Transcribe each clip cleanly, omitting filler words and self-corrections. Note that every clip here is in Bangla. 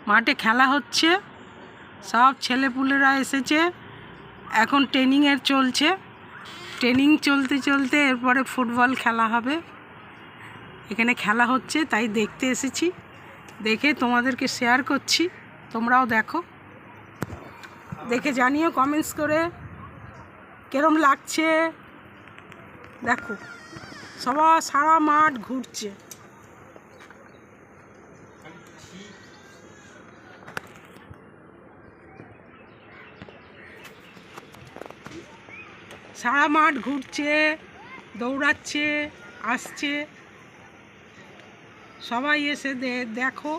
মাঠে খেলা হচ্ছে, সব ছেলেপুলেরা এসেছে, এখন ট্রেনিংয়ের চলছে। ট্রেনিং চলতে চলতে এরপরে ফুটবল খেলা হবে। এখানে খেলা হচ্ছে তাই দেখতে এসেছি, দেখে তোমাদেরকে শেয়ার করছি, তোমরাও দেখো, দেখে জানিও কমেন্টস করে কেরম লাগছে। দেখো সবাই সারা মাঠ ঘুরছে। সারা মাঠ ঘুরছে, দৌড়াচ্ছে, আসছে, সবাই এসে দেখো,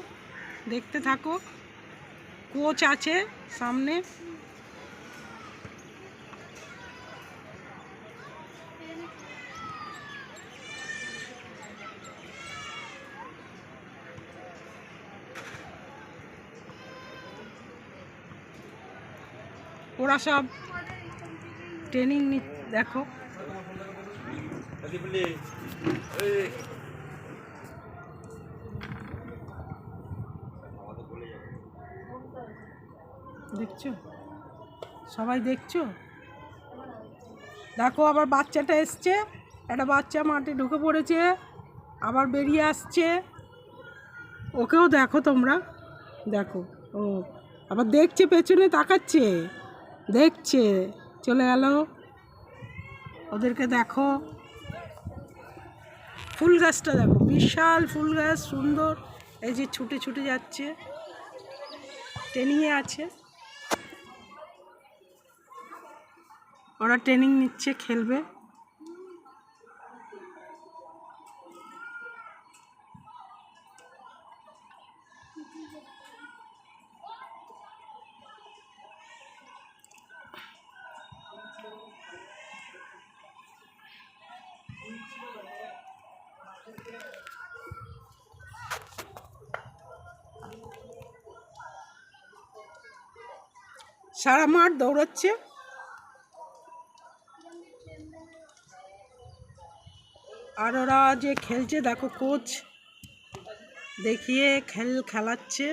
দেখতে থাকো। কোচ আছে সামনে। ওরা সব ট্রেনিং দেখো। দেখছো, সবাই দেখছো। দেখো আবার বাচ্চাটা এসছে, একটা বাচ্চা মাঠে ঢুকে পড়েছে, আবার বেরিয়ে আসছে। ওকেও দেখো তোমরা, দেখো। ও আবার দেখছে, পেছনে তাকাচ্ছে, দেখছে, চলে গেল। ওদেরকে দেখো। ফুল গাছটা দেখো, বিশাল ফুল গাছ, সুন্দর। এই যে ছুটে ছুটে যাচ্ছে, ট্রেনিংয়ে আছে, ওরা ট্রেনিং নিচ্ছে, খেলবে। সারা মাঠ দৌড়াচ্ছে। আর ওরা যে খেলছে দেখো, কোচ দেখিয়ে খেলাচ্ছে,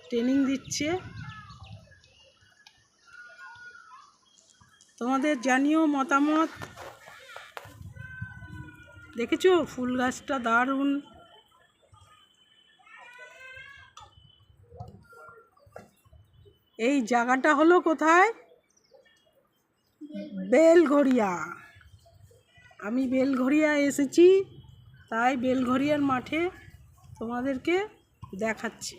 ট্রেনিং দিচ্ছে। তোমাদের জানিও মতামত। দেখেছো ফুল গাছটা দারুণ। এই জায়গাটা হলো কোথায়? বেলঘরিয়া। আমি বেলঘরিয়া এসেছি, তাই বেলঘরিয়ার মাঠে তোমাদেরকে দেখাচ্ছি।